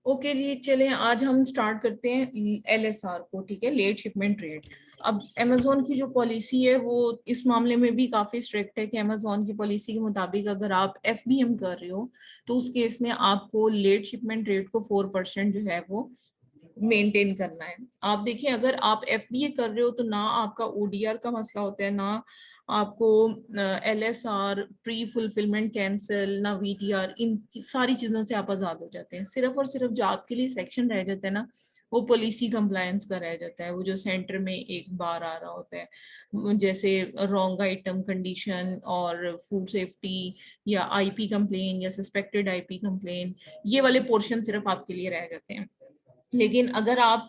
Okay जी, चलें आज हम स्टार्ट करते हैं LSR को। ठीक है, लेट शिपमेंट रेट। अब अमेजोन की जो पॉलिसी है वो इस मामले में भी काफी स्ट्रिक्ट है कि अमेजोन की पॉलिसी के मुताबिक अगर आप FBM कर रहे हो तो उस केस में आपको लेट शिपमेंट रेट को 4% जो है वो मेंटेन करना है। आप देखिए, अगर आप FBA कर रहे हो तो ना आपका ODR का मसला होता है, ना आपको LSR, प्री फुलफिलमेंट कैंसिल, ना VTR, इन सारी चीजों से आप आजाद हो जाते हैं। सिर्फ और सिर्फ जो आपके लिए सेक्शन रह जाता है ना, वो पॉलिसी कंप्लायंस का रह जाता है, वो जो सेंटर में एक बार आ रहा होता है, जैसे रॉन्ग आइटम कंडीशन और फूड सेफ्टी या IP कंप्लेन या सस्पेक्टेड IP कंप्लेन, ये वाले पोर्शन सिर्फ आपके लिए रह जाते हैं। लेकिन अगर आप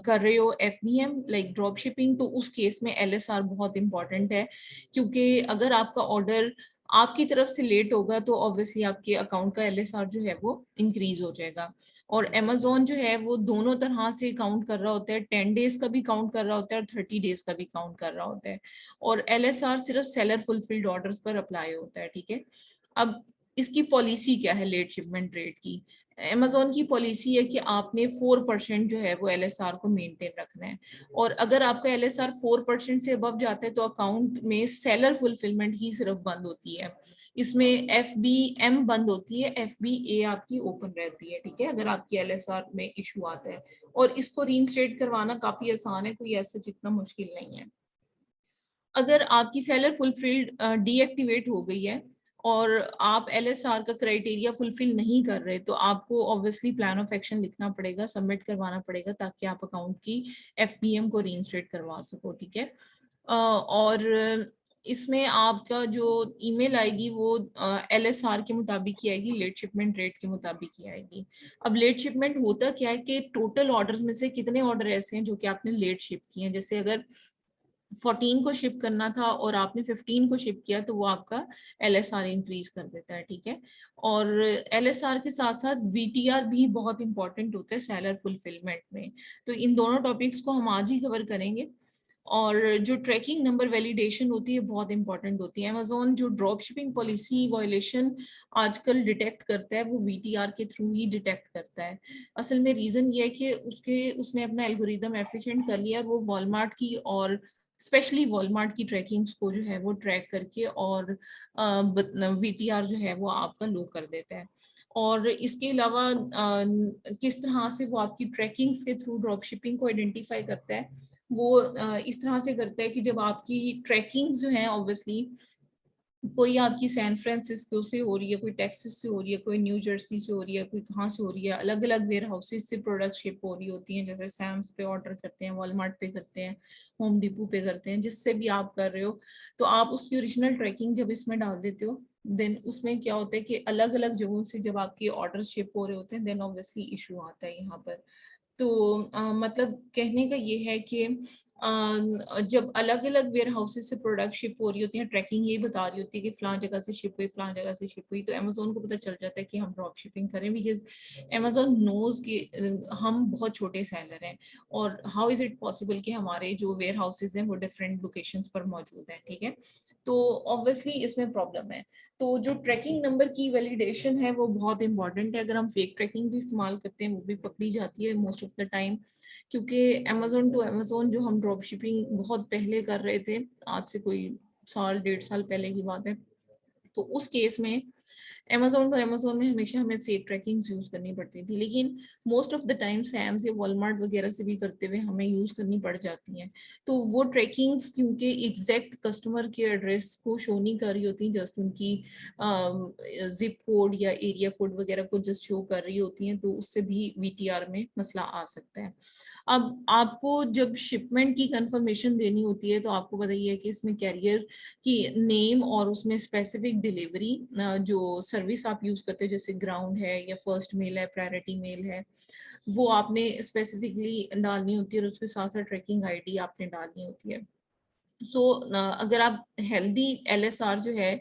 कर रहे हो FBM लाइक ड्रॉप शिपिंग, तो उस केस में LSR बहुत इंपॉर्टेंट है, क्योंकि अगर आपका ऑर्डर आपकी तरफ से लेट होगा तो ऑब्वियसली आपके अकाउंट का LSR जो है वो इंक्रीज हो जाएगा। और अमेजोन जो है वो दोनों तरह से काउंट कर रहा होता है, 10 डेज का भी काउंट कर रहा होता है और 30 डेज का भी काउंट कर रहा होता है। और LSR सिर्फ सेलर फुलफिल्ड ऑर्डर्स पर अप्लाई होता है। ठीक है, अब इसकी पॉलिसी क्या है लेट शिपमेंट रेट की? अमेजोन की पॉलिसी है कि आपने 4% जो है वो LSR को मेंटेन रखना है। और अगर आपका LSR 4% से अबव जाता है तो अकाउंट में सेलर फुलफिलमेंट ही सिर्फ बंद होती है, इसमें FBM बंद होती है, FBA आपकी ओपन रहती है। ठीक है, अगर आपकी LSR में इशू आता है, और इसको रीइंस्टेट करवाना काफी आसान है, कोई ऐसा जितना मुश्किल नहीं है। अगर आपकी सेलर फुलफिल्ड डीएक्टिवेट हो गई है और आप LSR का क्राइटेरिया फुलफिल नहीं कर रहे, तो आपको ऑब्वियसली प्लान ऑफ एक्शन लिखना पड़ेगा, सबमिट करवाना पड़ेगा, ताकि आप अकाउंट की FBM को रीइंस्टेट करवा सको। ठीक है, और इसमें आपका जो ईमेल आएगी वो LSR के मुताबिक ही आएगी, लेट शिपमेंट रेट के मुताबिक ही आएगी। अब लेट शिपमेंट होता क्या है कि टोटल ऑर्डर्स में से कितने ऑर्डर ऐसे हैं जो कि आपने लेट शिप किए हैं। जैसे अगर 14 को शिप करना था और आपने 15 को शिप किया, तो वो आपका LSR इंक्रीज कर देता है। ठीक है, और LSR के साथ साथ VTR भी बहुत इंपॉर्टेंट होता है सेलर फुलफिलमेंट में। तो इन दोनों टॉपिक्स को हम आज ही कवर करेंगे। और जो ट्रैकिंग नंबर वैलिडेशन होती है बहुत इंपॉर्टेंट होती है। अमेजोन जो ड्रॉप शिपिंग पॉलिसी वायलेशन आजकल डिटेक्ट करता है वो VTR के थ्रू ही डिटेक्ट करता है। असल में रीजन ये है कि उसने अपना एल्गोरिदम एफिशिएंट कर लिया, और वो वॉलमार्ट की और स्पेशली वॉलमार्ट की ट्रैकिंग्स को जो है वो ट्रैक करके और VTR जो है वो आपका लो कर देता है। और इसके अलावा किस तरह से वो आपकी ट्रैकिंग्स के थ्रू ड्रॉप शिपिंग को आइडेंटिफाई करता है, वो इस तरह से करता है कि जब आपकी ट्रैकिंग्स जो है ऑब्वियसली कोई आपकी सैन फ्रांसिस्को से हो रही है, कोई टेक्सास से हो रही है, कोई न्यू जर्सी से हो रही है, कोई कहाँ से हो रही है, अलग अलग वेयर हाउसेज से प्रोडक्ट शिप हो रही होती हैं, जैसे सैम्स पे ऑर्डर करते हैं, वॉलमार्ट पे करते हैं, होम डिपो पे करते हैं, जिससे भी आप कर रहे हो, तो आप उसकी ओरिजिनल ट्रैकिंग जब इसमें डाल देते हो, देन उसमें क्या होता है कि अलग अलग जगहों से जब आपके ऑर्डर शिप हो रहे होते हैं, देन ऑब्वियसली इशू आता है यहाँ पर। तो मतलब कहने का ये है कि जब अलग अलग वेयर हाउसेज से प्रोडक्ट शिप हो रही होती हैं, ट्रैकिंग यही बता रही होती है कि फलां जगह से शिप हुई, फलां जगह से शिप हुई, तो अमेजोन को पता चल जाता है कि हम ड्रॉप शिपिंग करें, बिकॉज अमेजोन नोज कि हम बहुत छोटे सेलर हैं, और हाउ इज इट पॉसिबल कि हमारे जो वेयर हाउसेज हैं वो डिफरेंट लोकेशंस पर मौजूद हैं। ठीक है, तो ऑब्वियसली इसमें प्रॉब्लम है। तो जो ट्रैकिंग नंबर की वैलिडेशन है वो बहुत इंपॉर्टेंट है। अगर हम फेक ट्रैकिंग भी इस्तेमाल करते हैं वो भी पकड़ी जाती है मोस्ट ऑफ द टाइम, क्योंकि अमेजोन टू अमेजोन जो हम ड्रॉप शिपिंग बहुत पहले कर रहे थे, आज से कोई साल 1.5 साल पहले की बात है, तो उस केस में अमेजोन टू अमेजोन में हमेशा हमें फेक ट्रैकिंग यूज करनी पड़ती थी, लेकिन most of the time Sam's या वॉलमार्ट वगैरह से भी करते हुए हमें यूज करनी पड़ जाती हैं। तो वो ट्रैकिंग्स क्योंकि एग्जैक्ट कस्टमर के एड्रेस को शो नहीं कर रही होती, जस्ट उनकी जिप कोड या एरिया कोड वगैरह को जस्ट शो कर रही होती हैं, तो उससे भी VTR में मसला आ सकता है। अब आपको जब शिपमेंट की कंफर्मेशन देनी होती है, तो आपको बताइए कि इसमें कैरियर की नेम और उसमें स्पेसिफिक डिलीवरी जो सर्विस आप यूज करते हो, जैसे ग्राउंड है या फर्स्ट मेल है, प्रायोरिटी मेल है, वो आपने स्पेसिफिकली डालनी होती है, और उसके साथ साथ ट्रैकिंग ID आपने डालनी होती है। सो अगर आप हेल्दी LSR जो है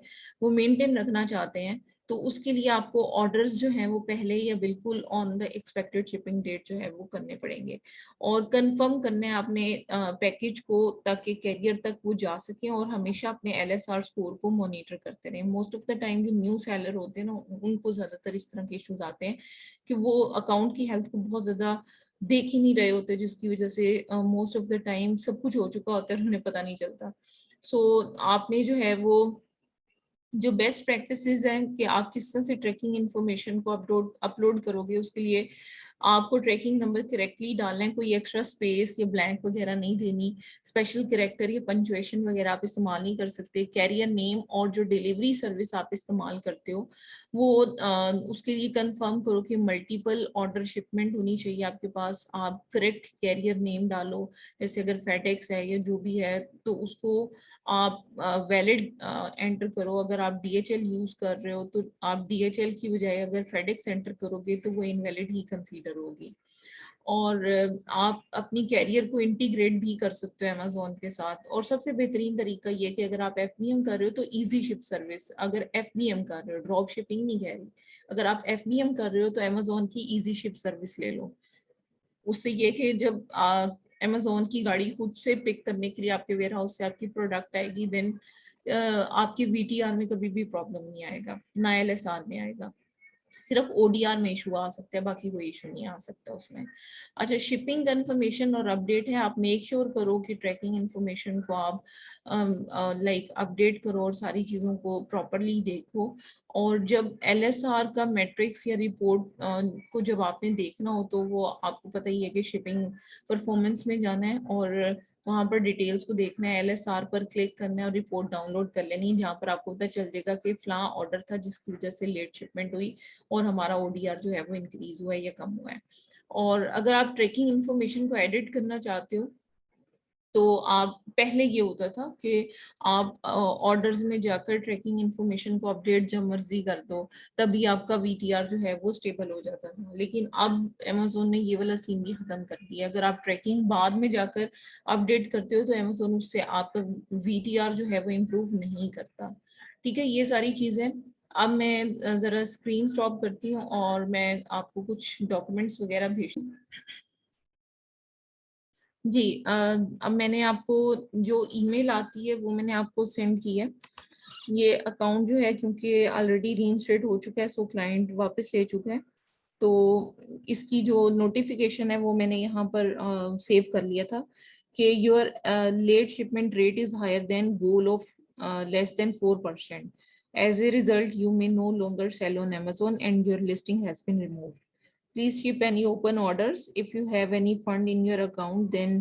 वो मेंटेन रखना चाहते हैं, तो उसके लिए आपको ऑर्डर्स जो हैं वो पहले या बिल्कुल on the expected shipping date जो है वो करने पड़ेंगे, और कंफर्म करने हैं अपने पैकेज को ताकि कैरियर तक वो जा सके, और हमेशा अपने LSR स्कोर को मॉनिटर करते रहें। मोस्ट ऑफ द टाइम जो न्यू सेलर होते हैं ना, उनको ज्यादातर इस तरह के इश्यूज आते हैं कि वो अकाउंट की हेल्थ को बहुत ज्यादा देख ही नहीं रहे होते, जिसकी वजह से मोस्ट ऑफ द टाइम सब कुछ हो चुका होता है, उन्हें पता नहीं चलता। सो आपने जो है वो जो बेस्ट प्रैक्टिसेस हैं कि आप किस तरह से ट्रैकिंग इंफॉर्मेशन को अपलोड करोगे, उसके लिए आपको ट्रैकिंग नंबर करेक्टली डालना है, कोई एक्स्ट्रा स्पेस या ब्लैंक वगैरह नहीं देनी, स्पेशल कैरेक्टर या पंक्चुएशन वगैरह आप इस्तेमाल नहीं कर सकते। कैरियर नेम और जो डिलीवरी सर्विस आप इस्तेमाल करते हो वो उसके लिए कंफर्म करो कि मल्टीपल ऑर्डर शिपमेंट होनी चाहिए आपके पास। आप करेक्ट कैरियर नेम डालो, जैसे अगर फेडेक्स है या जो भी है तो उसको आप वैलिड एंटर करो। अगर आप DHL यूज कर रहे हो तो आप DHL की बजाय अगर फेडेक्स एंटर करोगे तो वो इनवैलिड ही कंसीडर होगी। और आप अपनी कैरियर को इंटीग्रेट भी कर सकते हो अमेजोन के साथ। और सबसे बेहतरीन तरीका ये कि अगर आप FBM कर रहे हो तो इजी शिप सर्विस, अगर FBM कर रहे हो, ड्रॉप शिपिंग नहीं कह रही, अगर आप FBM कर रहे हो तो अमेजोन की इजी शिप सर्विस ले लो। उससे ये कि जब अमेजोन की गाड़ी खुद से पिक करने के लिए आपके वेयर हाउस से आपकी प्रोडक्ट आएगी, देन आपके VTR में कभी भी प्रॉब्लम नहीं आएगा, ना LSR में आएगा। सिर्फ ODR में इशू आ सकता है, बाकी कोई इशू नहीं आ सकता उसमें। अच्छा, शिपिंग कंफर्मेशन और अपडेट है, आप मेक श्योर करो कि ट्रैकिंग इंफॉर्मेशन को आप लाइक अपडेट करो और सारी चीज़ों को प्रॉपरली देखो। और जब LSR का मैट्रिक्स या रिपोर्ट को जब आपने देखना हो तो वो आपको पता ही है कि शिपिंग परफॉर्मेंस में जाना है और वहां पर डिटेल्स को देखना है, LSR पर क्लिक करना है और रिपोर्ट डाउनलोड कर लेनी है, जहाँ पर आपको पता चल जाएगा कि फलां ऑर्डर था जिसकी वजह से लेट शिपमेंट हुई और हमारा ODR जो है वो इंक्रीज हुआ है या कम हुआ है। और अगर आप ट्रैकिंग इंफॉर्मेशन को एडिट करना चाहते हो तो आप पहले ये होता था कि आप ऑर्डर्स में जाकर ट्रैकिंग इंफॉर्मेशन को अपडेट जब मर्जी कर दो, तभी आपका VTR जो है वो स्टेबल हो जाता था। लेकिन अब अमेजोन ने ये वाला सीन भी खत्म कर दिया। अगर आप ट्रैकिंग बाद में जाकर अपडेट करते हो तो अमेजोन उससे आपका VTR जो है वो इम्प्रूव नहीं करता। ठीक है, ये सारी चीजें। अब मैं जरा स्क्रीन स्टॉप करती हूँ और मैं आपको कुछ डॉक्यूमेंट्स वगैरह भेजती हूँ। जी, अब मैंने आपको जो ईमेल आती है वो मैंने आपको सेंड की है। ये अकाउंट जो है क्योंकि ऑलरेडी रीइंस्टेट हो चुका है, सो क्लाइंट वापस ले चुका है, तो इसकी जो नोटिफिकेशन है वो मैंने यहाँ पर सेव कर लिया था कि your late shipment rate is higher than goal of less than 4%. As a result, you may no longer sell on Amazon and your listing has been removed. Please ship any open orders. If you have any fund in your account, then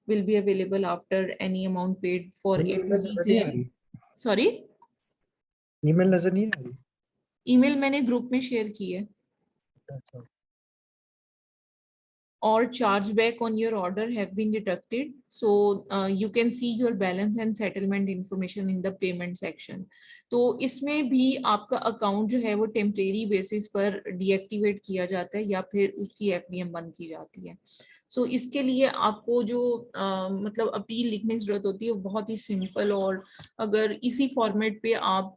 will be available after any amount paid for A to email Z नजर नहीं आ claim. रही। Sorry, email नजर नहीं आ रही। email मैंने group में share की है। अच्छा। Or chargeback on your order have been deducted, so you can see your balance and settlement information in the payment section. तो इसमें भी आपका अकाउंट जो है वो टेम्परेरी बेसिस पर डीएक्टिवेट किया जाता है या फिर उसकी FBM बंद की जाती है। सो इसके लिए आपको जो मतलब अपील लिखने की जरूरत होती है वो बहुत ही सिंपल, और अगर इसी फॉर्मेट पे आप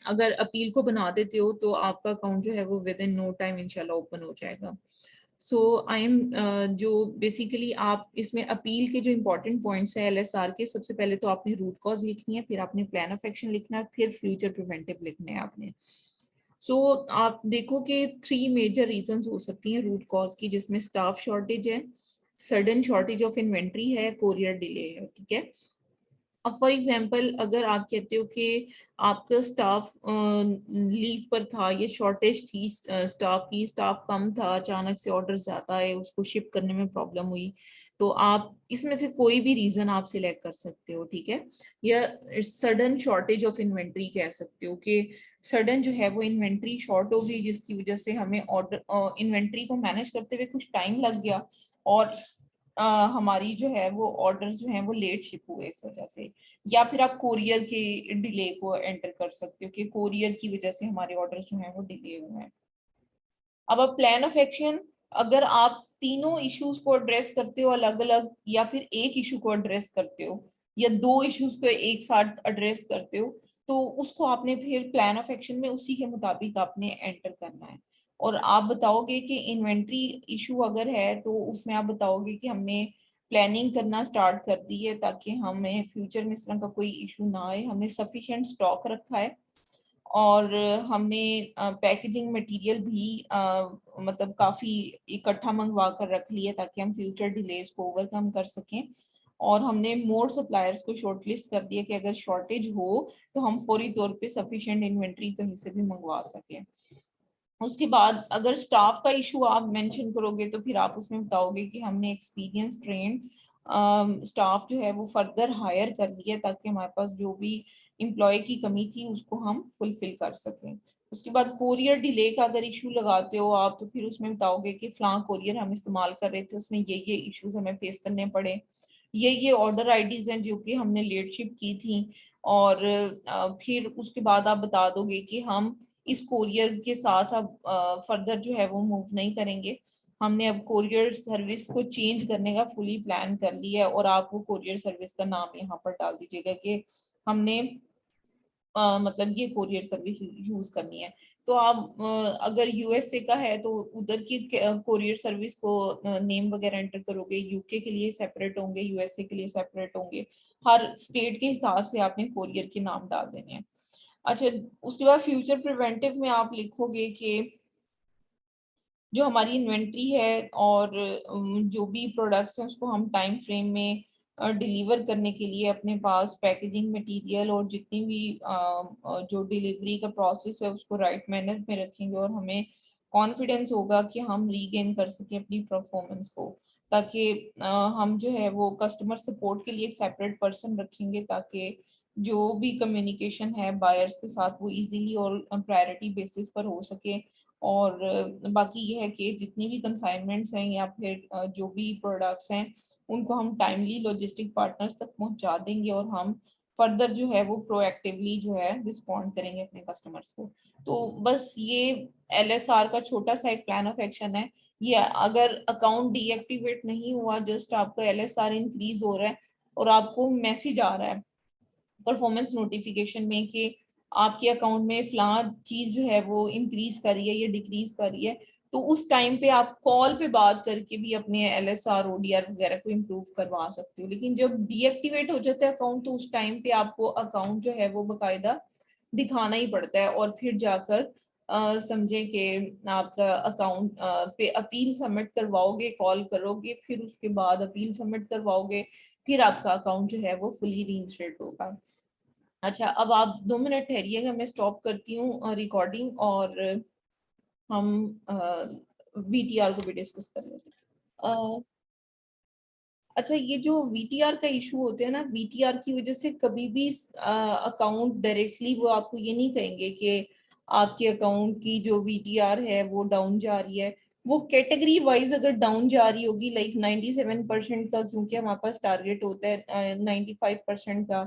अगर अपील को बना देते हो तो आपका अकाउंट जो है वो विद इन नो टाइम इंशाल्लाह ओपन हो जाएगा। सो आई एम जो बेसिकली आप इसमें अपील के जो इम्पोर्टेंट पॉइंट्स है LSR के, सबसे पहले तो आपने रूट कॉज लिखनी है, फिर आपने प्लान ऑफ एक्शन लिखना है, फिर फ्यूचर प्रिवेंटिव लिखने हैं आपने। सो आप देखो कि 3 मेजर रीजंस हो सकती हैं रूट कॉज की, जिसमें स्टाफ शॉर्टेज है, सडन शॉर्टेज ऑफ इन्वेंट्री है, कोरियर डिले है। ठीक है, अब फॉर एग्जांपल अगर आप कहते हो कि आपका स्टाफ लीव पर था, ये शॉर्टेज थी स्टाफ की, स्टाफ कम था, अचानक से ऑर्डर ज्यादा है, उसको शिप करने में प्रॉब्लम हुई, तो आप इसमें से कोई भी रीजन आप सिलेक्ट कर सकते हो। ठीक है, या सडन शॉर्टेज ऑफ इन्वेंट्री कह सकते हो कि सडन जो है वो इन्वेंट्री शॉर्ट हो गई, जिसकी वजह से हमें ऑर्डर इन्वेंट्री को मैनेज करते हुए कुछ टाइम लग गया और हमारी जो है वो ऑर्डर जो है वो लेट शिप हुए इस वजह से। या फिर आप कोरियर के डिले को एंटर कर सकते हो कि कोरियर की वजह से हमारे ऑर्डर जो है वो डिले हुए हैं। अब प्लान ऑफ एक्शन, अगर आप तीनों इश्यूज को एड्रेस करते हो अलग अलग, या फिर एक इशू को एड्रेस करते हो, या दो इश्यूज को एक साथ एड्रेस करते हो, तो उसको आपने फिर प्लान ऑफ एक्शन में उसी के मुताबिक आपने एंटर करना है। और आप बताओगे कि इन्वेंट्री इशू अगर है तो उसमें आप बताओगे कि हमने प्लानिंग करना स्टार्ट कर दी है ताकि हमें फ्यूचर में इस तरह का कोई इशू ना आए, हमने सफिशिएंट स्टॉक रखा है और हमने पैकेजिंग मटेरियल भी मतलब काफी इकट्ठा मंगवा कर रख लिया ताकि हम फ्यूचर डिलेज को ओवरकम कर सकें। और हमने मोर सप्लायर्स को शॉर्टलिस्ट कर दिया कि अगर शॉर्टेज हो तो हम फौरी तौर पे सफिशिएंट इन्वेंट्री कहीं से भी मंगवा सकें। उसके बाद अगर स्टाफ का इशू आप मेंशन करोगे तो फिर आप उसमें बताओगे कि हमने एक्सपीरियंस ट्रेंड स्टाफ जो है वो फर्दर हायर कर लिया ताकि हमारे पास जो भी एम्प्लॉय की कमी थी उसको हम फुलफिल कर सकें। उसके बाद कोरियर डिले का अगर इशू लगाते हो आप तो फिर उसमें बताओगे कि फलां कोरियर हम इस्तेमाल कर रहे थे, उसमें ये इश्यूज हमें फेस करने पड़े, ये ऑर्डर आईडीज हैं जो कि हमने लेट शिप की थी। और फिर उसके बाद आप बता दोगे कि हम इस कोरियर के साथ अब फर्दर जो है वो मूव नहीं करेंगे, हमने अब कोरियर सर्विस को चेंज करने का फुली प्लान कर लिया है। और आप वो कोरियर सर्विस का नाम यहाँ पर डाल दीजिएगा कि हमने मतलब ये कोरियर सर्विस यूज करनी है। तो आप अगर यूएसए का है तो उधर की कोरियर सर्विस को नेम वगैरह एंटर करोगे, यूके के लिए सेपरेट होंगे, यूएसए के लिए सेपरेट होंगे, हर स्टेट के हिसाब से आपने कोरियर के नाम डाल देने हैं। अच्छा, उसके बाद फ्यूचर प्रिवेंटिव में आप लिखोगे कि जो हमारी इन्वेंट्री है और जो भी प्रोडक्ट्स हैं उसको हम टाइम फ्रेम में डिलीवर करने के लिए अपने पास पैकेजिंग मटेरियल और जितनी भी जो डिलीवरी का प्रोसेस है उसको राइट मैनर में रखेंगे और हमें कॉन्फिडेंस होगा कि हम रीगेन कर सकें अपनी परफॉर्मेंस को, ताकि हम जो है वो कस्टमर सपोर्ट के लिए एक सेपरेट पर्सन रखेंगे ताकि जो भी कम्युनिकेशन है बायर्स के साथ वो इजीली और प्रायोरिटी बेसिस पर हो सके। और बाकी ये है कि जितनी भी कंसाइनमेंट्स हैं या फिर जो भी प्रोडक्ट्स हैं उनको हम टाइमली लॉजिस्टिक पार्टनर्स तक पहुंचा देंगे और हम फर्दर जो है वो प्रोएक्टिवली जो है रिस्पॉन्ड करेंगे अपने कस्टमर्स को। तो बस ये एलएसआर का छोटा सा एक प्लान ऑफ एक्शन है। ये अगर अकाउंट डीएक्टिवेट नहीं हुआ, जस्ट आपका एलएसआर इंक्रीज हो रहा है और आपको मैसेज आ रहा है परफॉर्मेंस नोटिफिकेशन में कि आपके अकाउंट में फलां चीज जो है वो इंक्रीज कर रही है या डिक्रीज कर रही है, तो उस टाइम पे आप कॉल पे बात करके भी अपने एलएसआर ओडीआर वगैरह को इम्प्रूव करवा सकते हो। लेकिन जब डीएक्टिवेट हो जाता है अकाउंट तो उस टाइम पे आपको अकाउंट जो है वो बकायदा दिखाना ही पड़ता है और फिर जाकर समझे कि आपका अकाउंट पे अपील सबमिट करवाओगे, कॉल करोगे, फिर उसके बाद अपील सबमिट करवाओगे, फिर आपका अकाउंट जो है वो फुली रीइंस्टेट होगा। अच्छा, अब आप 2 मिनट ठहरिएगा, मैं स्टॉप करती हूँ रिकॉर्डिंग और हम वीटीआर को भी डिस्कस कर लेते हैं। अच्छा, ये जो वीटीआर का इशू होते हैं ना, वीटीआर की वजह से कभी भी अकाउंट डायरेक्टली वो आपको ये नहीं कहेंगे कि आपके अकाउंट की जो वीटीआर है वो डाउन जा रही है। वो कैटेगरी वाइज अगर डाउन जा रही होगी लाइक 97% का, क्योंकि हमारे पास टारगेट होता है 95% का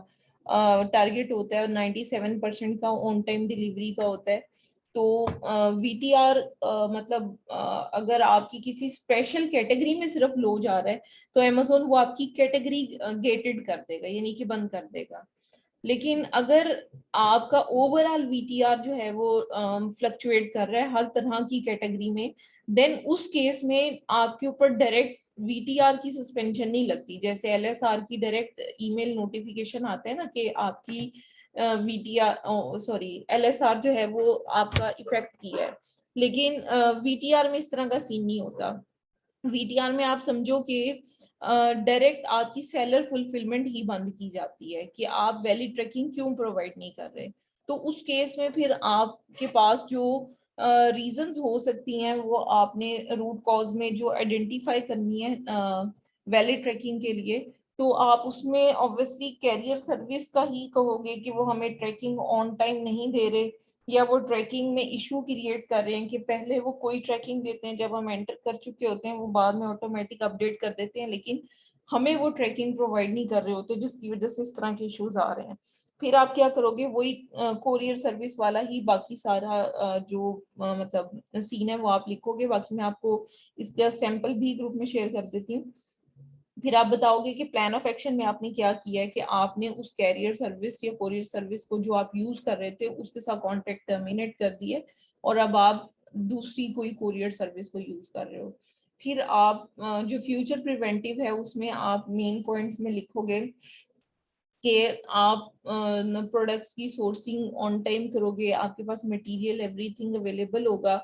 टारगेट होता है और 97% का ऑन टाइम डिलीवरी का होता है। तो वीटीआर मतलब अगर आपकी किसी स्पेशल कैटेगरी में सिर्फ लो जा रहा है तो अमेजोन वो आपकी कैटेगरी गेटेड कर देगा, यानी कि बंद कर देगा। लेकिन अगर आपका ओवरऑल वीटीआर जो है वो फ्लक्चुएट कर रहा है हर तरह की कैटेगरी में, देन उस केस में आपके ऊपर डायरेक्ट वीटीआर की सस्पेंशन नहीं लगती। जैसे एलएसआर की डायरेक्ट ईमेल नोटिफिकेशन आता है ना कि आपकी वीटीआर सॉरी एलएसआर जो है वो आपका इफेक्ट किया है, लेकिन वीटीआर में इस तरह का सीन नहीं होता। वीटीआर में आप समझो कि डायरेक्ट आपकी सेलर फुलफिलमेंट ही बंद की जाती है कि आप वैलिड ट्रैकिंग क्यों प्रोवाइड नहीं कर रहे। तो उस केस में फिर आपके पास जो रीजंस हो सकती हैं वो आपने रूट कॉज में जो आइडेंटिफाई करनी है वैलिड ट्रैकिंग के लिए, तो आप उसमें ऑब्वियसली कैरियर सर्विस का ही कहोगे कि वो हमें ट्रैकिंग ऑन टाइम नहीं दे रहे या वो ट्रैकिंग में इशू क्रिएट कर रहे हैं कि पहले वो कोई ट्रैकिंग देते हैं, जब हम एंटर कर चुके होते हैं वो बाद में ऑटोमेटिक अपडेट कर देते हैं, लेकिन हमें वो ट्रैकिंग प्रोवाइड नहीं कर रहे होते, जिसकी वजह से इस तरह के इश्यूज आ रहे हैं। फिर आप क्या करोगे, वही कोरियर सर्विस वाला ही बाकी सारा जो मतलब सीन है वो आप लिखोगे। बाकी मैं आपको इसका सैंपल भी ग्रुप में शेयर कर देती हूँ। फिर आप बताओगे कि प्लान ऑफ एक्शन में आपने क्या किया है, कि आपने उस कैरियर सर्विस या कोरियर सर्विस को जो आप यूज कर रहे थे उसके साथ कॉन्ट्रैक्ट टर्मिनेट कर दिए और अब आप दूसरी कोई कोरियर सर्विस को यूज कर रहे हो। फिर आप जो फ्यूचर प्रिवेंटिव है उसमें आप मेन पॉइंट्स में लिखोगे कि आप प्रोडक्ट्स की सोर्सिंग ऑन टाइम करोगे, आपके पास मटेरियल एवरीथिंग अवेलेबल होगा,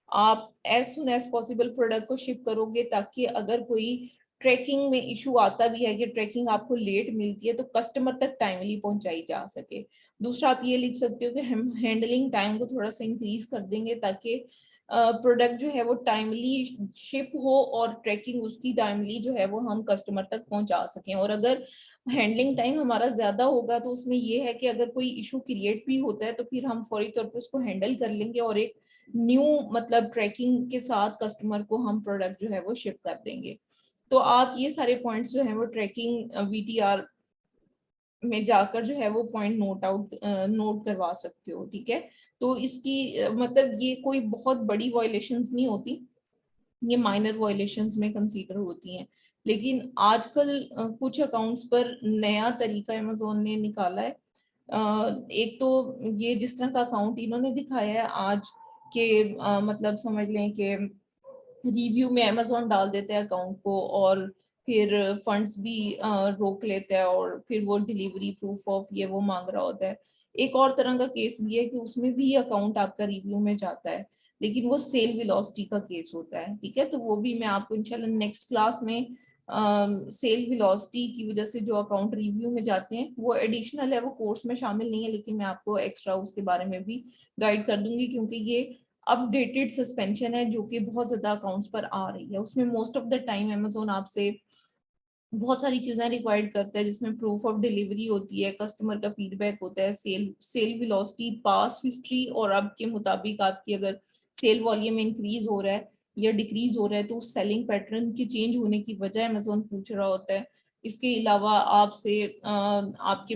आप as soon as possible product को शिप करोगे ताकि अगर कोई ट्रैकिंग में इशू आता भी है कि ट्रैकिंग आपको लेट मिलती है तो कस्टमर तक टाइमली पहुंचाई जा सके। दूसरा आप ये लिख सकते हो कि हम हैंडलिंग टाइम को थोड़ा सा इंक्रीज कर देंगे ताकि प्रोडक्ट जो है वो टाइमली शिप हो और ट्रैकिंग उसकी टाइमली जो है वो हम कस्टमर तक पहुंचा सकें। और अगर हैंडलिंग टाइम हमारा ज्यादा होगा तो उसमें ये है कि अगर कोई इशू क्रिएट भी होता है तो फिर हम फौरी तौर पर उसको हैंडल कर लेंगे और एक न्यू मतलब ट्रैकिंग के साथ कस्टमर को हम प्रोडक्ट जो है वो शिप कर देंगे। तो आप ये सारे पॉइंट्स जो है वो ट्रैकिंग वीटीआर में जाकर जो है वो पॉइंट नोट करवा सकते हो। ठीक है, तो इसकी मतलब ये कोई बहुत बड़ी वायलेशंस नहीं होती, ये माइनर वायलेशंस में कंसीडर होती हैं। लेकिन आजकल कुछ अकाउंट्स पर नया तरीका अमेज़न ने निकाला है। एक तो ये जिस तरह का अकाउंट इन्होंने दिखाया है आज के मतलब समझ लें कि रिव्यू में अमेज़न डाल देता है अकाउंट को और फिर फंड्स भी रोक लेता है और फिर वो डिलीवरी प्रूफ ऑफ ये वो मांग रहा होता है। एक और तरह का केस भी है कि उसमें भी अकाउंट आपका रिव्यू में जाता है लेकिन वो सेल वेलोसिटी का केस होता है। ठीक है, तो वो भी मैं आपको इंशाल्लाह नेक्स्ट क्लास में सेल वेलोसिटी की वजह से जो अकाउंट रिव्यू में जाते हैं वो एडिशनल है, वो कोर्स में शामिल नहीं है, लेकिन मैं आपको एक्स्ट्रा उसके बारे में भी गाइड कर दूंगी क्योंकि ये अपडेटेड सस्पेंशन है जो कि बहुत ज्यादा अकाउंट्स पर आ रही है। उसमें most of the time Amazon आपसे बहुत सारी चीजें रिक्वायर्ड करता है जिसमें प्रूफ ऑफ डिलीवरी होती है, कस्टमर का फीडबैक होता है, सेल वेलोसिटी, पास्ट हिस्ट्री और अब के मुताबिक आपकी अगर सेल वॉल्यूम इंक्रीज हो रहा है या डिक्रीज हो रहा है तो उस सेलिंग पैटर्न की चेंज होने की वजह अमेज़न पूछ रहा होता है। इसके अलावा आपसे आपके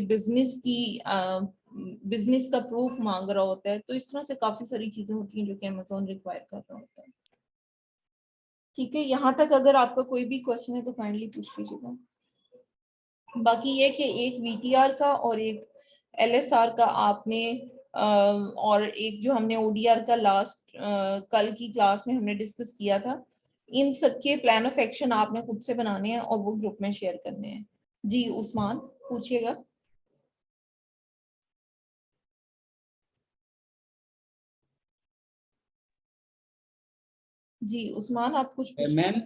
बिजनेस का प्रूफ मांग रहा होता है। तो इस तरह से काफी सारी चीजें होती हैं जो कि अमेज़न रिक्वायर कर रहा होता है। ठीक है, यहाँ तक अगर आपका कोई भी क्वेश्चन है तो काइंडली पूछ लीजिएगा। बाकी ये कि एक वीटीआर का और एक एलएसआर का आपने और एक जो हमने ओडीआर का लास्ट कल की क्लास में हमने डिस्कस किया था, इन सबके प्लान ऑफ एक्शन आपने खुद से बनाने हैं और वो ग्रुप में शेयर करने हैं। जी उस्मान पूछिएगा। जी उस्मान आप कुछ पूछ। मैम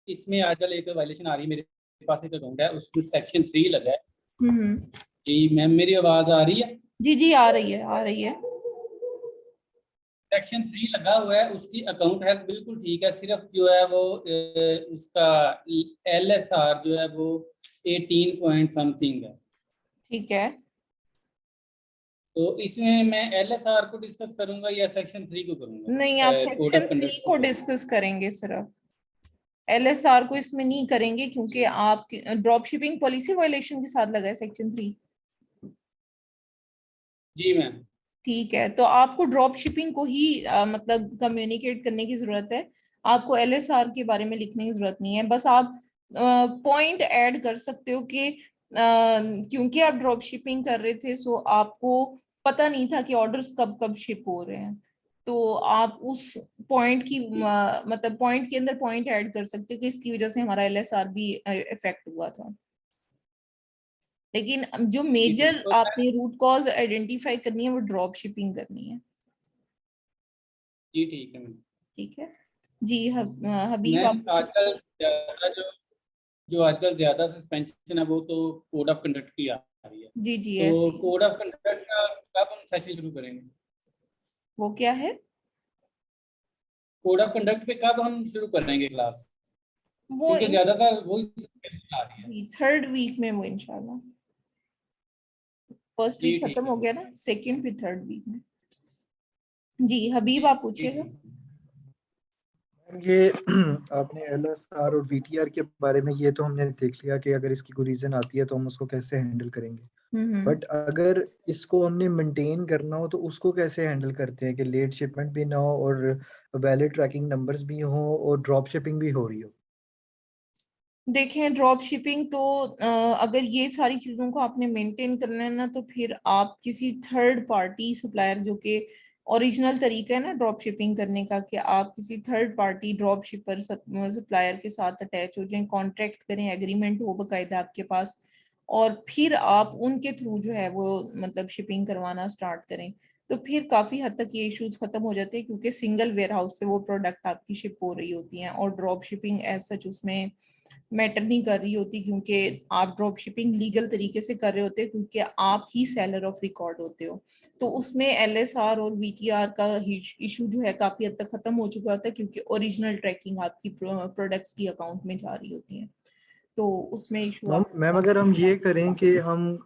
इसमें आजकल एक वायलेशन आ रही है, मेरे पास एक अकाउंट है उसमें सेक्शन 3 लगा है। जी मैम मेरी आवाज आ रही है? जी जी आ रही है, आ रही है। सेक्शन 3 लगा हुआ है, उसकी अकाउंट है बिल्कुल ठीक है, सिर्फ जो है वो उसका एलएसआर जो है वो 18 पॉइंट समथिंग है। ठीक है, तो इसमें मैं एलएसआर को डिस्कस करूंगा या सेक्शन 3 को करूंगा? नहीं आप कोड सेक्शन ऑफ 3 कंडक्ट को डिस्कस करेंगे सिर्फ, एलएसआर को इसमें नहीं करेंगे क्योंकि आप ड्रॉप शिपिंग पॉलिसी वायलेशन के साथ लगा है सेक्शन 3। जी मैम। ठीक है, तो आपको ड्रॉप शिपिंग को ही मतलब कम्युनिकेट करने की जरूरत है, आपको एलएसआर के बारे में लिखने की जरूरत नहीं है। बस आप पॉइंट ऐड कर सकते हो कि क्योंकि आप ड्रॉप शिपिंग कर रहे थे सो आपको पता नहीं था कि ऑर्डर्स कब कब शिप हो रहे हैं, तो आप उस पॉइंट की मतलब पॉइंट के अंदर पॉइंट ऐड कर सकते हो कि इसकी वजह से हमारा एलएसआर भी इफेक्ट हुआ था। लेकिन जो मेजर तो आपने रूट कॉज आइडेंटिफाई करनी है वो ड्रॉप शिपिंग करनी है। जी ठीक है मैम। ठीक है जी, हबीब मैम आप आजकल ज्यादा जो जो आजकल ज्यादा सस्पेंशन है वो तो कोड ऑफ कंडक्ट की आ रही है। जी जी तो ऐसे ही। कोड ऑफ कंडक्ट का कब हम सेशन शुरू करेंगे? वो क्या है? कोड ऑफ कंडक्ट पे कब हम शुरू करेंगे क्लास? वो क्योंकि ज्यादातर वही सस्पेंशन आ रही है। थर्ड वीक में, वो इंशाल्लाह फर्स्ट जी वीक खत्म ठीक है हो मैम। गया ना, सेकंड फिर थर्ड वीक में। जी हबीब आप जी पूछिएगा। ठीक। ये आपने एलएसआर और वीटीआर के बारे में ये तो हमने देख लिया कि अगर इसकी कोई रीजन आती है तो हम उसको कैसे हैंडल करेंगे। हम्म। बट अगर इसको हमने मेंटेन करना हो तो उसको कैसे हैंडल करते हैं कि लेट शिपमेंट भी ना हो और वैलिड ट्रैकिंग नंबर्स भी हो और ड्रॉप शिपिंग भी हो रही हो। देखें ड्रॉप शिपिंग तो अगर ये सारी चीजों को आपने मेंटेन करना है ना, तो फिर आप किसी थर्ड पार्टी सप्लायर, जो कि ओरिजिनल तरीका है ना ड्रॉप शिपिंग करने का, कि आप किसी थर्ड पार्टी ड्रॉप शिपर सप्लायर के साथ अटैच हो जाएं, कॉन्ट्रैक्ट करें, एग्रीमेंट हो बकायदा आपके पास, और फिर आप उनके थ्रू जो है वो मतलब शिपिंग करवाना स्टार्ट करें, तो फिर काफी हद तक ये इश्यूज खत्म हो जाते हैं, क्योंकि सिंगल वेयर हाउस से वो प्रोडक्ट आपकी शिप हो रही होती हैं, और ड्रॉप शिपिंग एज सच उसमें मैटर नहीं कर रही होती, क्योंकि आप ड्रॉप शिपिंग लीगल तरीके से कर रहे होते हैं, क्योंकि आप ही सेलर ऑफ रिकॉर्ड होते हो। तो उसमें एलएसआर और वीटीआर का इशू जो है काफी हद तक खत्म हो चुका होता है, क्योंकि ओरिजिनल ट्रैकिंग आपकी प्रोडक्ट्स की अकाउंट में जा रही होती है, तो उसमें इशू मैम मैम अगर हम ये करें कि हम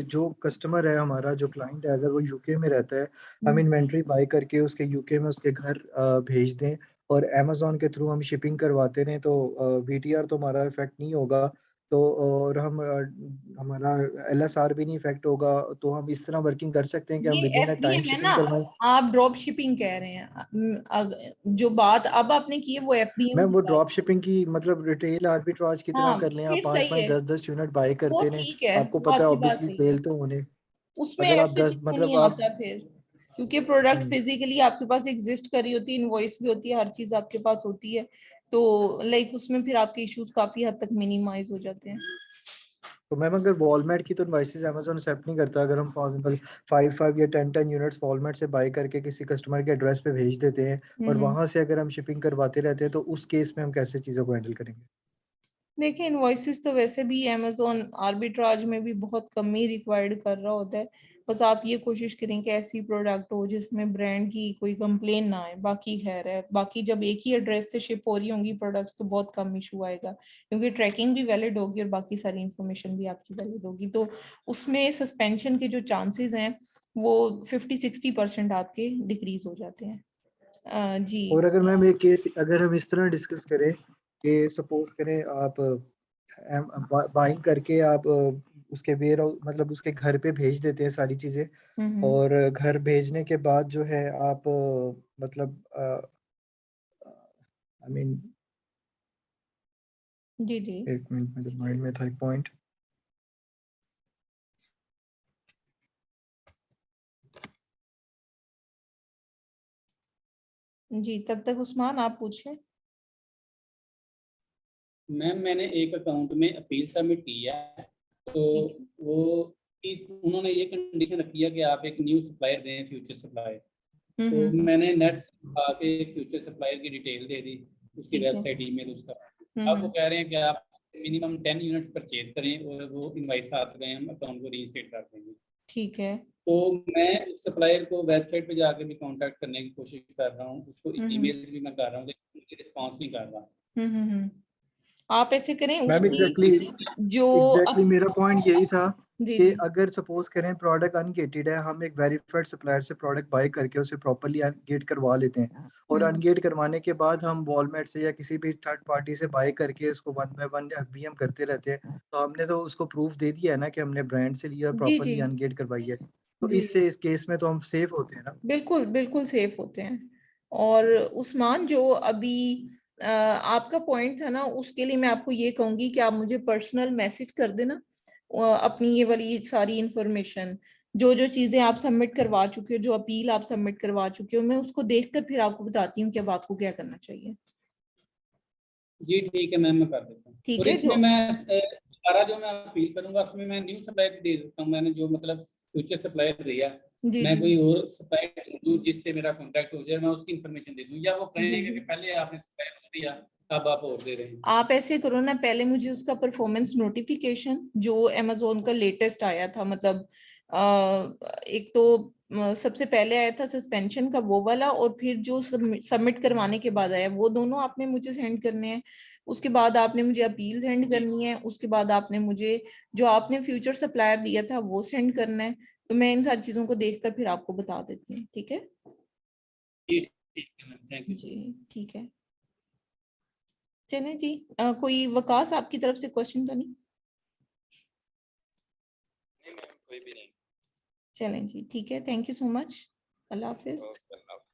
जो कस्टमर है हमारा, जो क्लाइंट है, अगर वो यूके में रहता है, हम इन्वेंट्री बाय करके उसके यूके में उसके घर भेज दें और अमेजोन के थ्रू हम शिपिंग करवाते रहें, तो वीटीआर तो हमारा इफेक्ट नहीं होगा, तो और हम हमारा एलएसआर भी नहीं इफेक्ट होगा, तो हम इस तरह वर्किंग कर सकते हैं कि हम ये with in a time FBM है ना, शिपिंग करवाएं। आप ड्रॉप शिपिंग कह रहे हैं, जो बात अब आपने की है वो एफबीएम मैम की वो बात ड्रॉप है। शिपिंग की मतलब रिटेल आर्बिट्राज की तरह हाँ कर लें, आप फिर पाँच सही पाँच है, 10 10 यूनिट बाय वो करते रहें। ठीक है, आपको वो पता है आपकी बात ऑब्वियसली सही है। सेल तो होने, उसमें अगर आप ऐसे 10 इशू नहीं मतलब आप आता फिर, क्योंकि प्रोडक्ट हम्म, फिजिकली आपके पास एग्जिस्ट कर रही होती है, इनवॉइस भी होती है, हर चीज आपके पास होती है, तो लाइक उसमें फिर आपके इश्यूज काफी हद तक मिनिमाइज हो जाते हैं। तो मैम अगर वॉलमार्ट की तो इनवॉइसेस अमेजोन एक्सेप्ट नहीं करता, अगर हम फॉर एग्जांपल 5 या 10 यूनिट्स वॉलमार्ट से बाय करके किसी कस्टमर के एड्रेस पे भेज देते हैं और हम्म। वहां से अगर हम शिपिंग करवाते रहते हैं, तो उस केस में हम कैसे चीज़ों को हैंडल करेंगे? देखिए इनवॉइसेस तो वैसे भी अमेजोन आर्बिट्राज में भी बहुत कम ही रिक्वायर्ड कर रहा होता है, बस आप ये कोशिश करें कि ऐसी प्रोडक्ट हो जिसमें ब्रांड की कोई कंप्लेन ना आए, बाकी खैर है, बाकी जब एक ही एड्रेस से शिप हो रही होंगी प्रोडक्ट्स तो बहुत कम इशू आएगा, क्योंकि ट्रैकिंग भी वैलिड होगी और बाकी सारी इंफॉर्मेशन भी आपकी वैलिड होगी, तो उसमें सस्पेंशन के जो चांसेस हैं वो 50-60% आपके डिक्रीज हो जाते हैं। जी। और अगर मैम एक केस अगर हम इस तरह डिस्कस करें कि सपोज करें आप बाइंग करके आप उसके वेयर मतलब उसके घर पे भेज देते हैं सारी चीजें, हम्म। और घर भेजने के बाद जो है आप मतलब आई मीन जी जी। एक मिनट, मेरे माइंड में था एक पॉइंट। जी तब तक उस्मान आप पूछें। मैम मैंने एक अकाउंट में अपील सबमिट की है, तो ठीक है। वो उन्होंने ये कंडीशन रखी है कि आप एक न्यू सप्लायर दें, फ्यूचर सप्लायर। तो हम्म। मैंने नेट से आके एक फ्यूचर सप्लायर की डिटेल दे दी, उसकी ठीक है। वेबसाइट, ईमेल उसका। अब वो हम्म। कह रहे हैं कि आप मिनिमम 10 यूनिट्स परचेज करें और वो इनवाइस साथ गए, हम अकाउंट को रीइंस्टेट कर देंगे। ठीक है। तो मैं उस सप्लायर को वेबसाइट पे जाके भी कांटेक्ट करने की कोशिश कर रहा हूँ, उसको हम्म। ईमेल भी मैं कर रहा हूँ, लेकिन मुझे रिस्पॉन्स नहीं कर रहा। आप ऐसे करें मैम उसकी जो एग्जैक्टली अब। मेरा पॉइंट यही था जी कि जी। अगर सपोज करें प्रोडक्ट अनगेटेड है, हम एक वेरीफाइड सप्लायर से प्रोडक्ट बाय करके उसे प्रॉपरली अनगेट करवा लेते हैं, और हम्म। अनगेट करवाने के बाद हम वॉलमार्ट से या किसी भी थर्ड पार्टी से बाय करके उसको वन बाय वन एफबीएम करते रहते हैं, तो हमने तो उसको प्रूफ दे दिया है ना कि हमने ब्रांड से लिया और जी जी। प्रॉपरली अनगेट करवाई है, तो जी इस केस में तो हम सेफ होते हैं ना। बिल्कुल बिल्कुल सेफ होते हैं। और उस्मान जो अभी आपका पॉइंट था ना, उसके लिए मैं आपको ये कहूंगी कि आप मुझे पर्सनल मैसेज कर देना, अपनी ये वाली सारी इंफॉर्मेशन, जो जो चीजें आप सबमिट करवा चुके हो, जो अपील आप सबमिट करवा चुके हो, मैं उसको देखकर फिर आपको बताती हूँ कि अब आपको क्या करना चाहिए। जी ठीक है मैम, मैं कर देता हूँ। ठीक और है इसमें जो। मैं सारा जो मैं अपील करूंगा उसमें मैं न्यू सप्लायर दे देता हूँ, मैंने जो मतलब फ्यूचर सप्लायर दिया, जी मैं जी। कोई और सप्लायर दूँ जिससे मेरा कॉन्टैक्ट हो जाए, मैं उसकी इन्फॉर्मेशन दे दूँ, या वो जी कहेंगे जी। कि पहले आपने सप्लायर को दिया, अब आप और दे रहे हैं। आप ऐसे करो ना, पहले मुझे उसका परफॉर्मेंस नोटिफिकेशन जो अमेजोन का लेटेस्ट आया था, मतलब एक तो सबसे पहले आया था सस्पेंशन का वो वाला, और फिर जो सबमिट करवाने के बाद आया, वो दोनों आपने मुझे सेंड करने हैं। उसके बाद आपने मुझे अपील सेंड जी करनी है, उसके बाद आपने मुझे जो आपने फ्यूचर सप्लायर दिया था वो सेंड करना है, तो मैं इन सारी चीजों को देखकर फिर आपको बता देती हूँ, ठीक है। जी ठीक है मैम, थैंक यू सो जी मच। ठीक है। चलें जी, कोई वकास आपकी तरफ से क्वेश्चन तो नहीं? नहीं मैम, कोई भी नहीं। चलें जी, ठीक है, thank you so much. Allah Hafiz. Okay.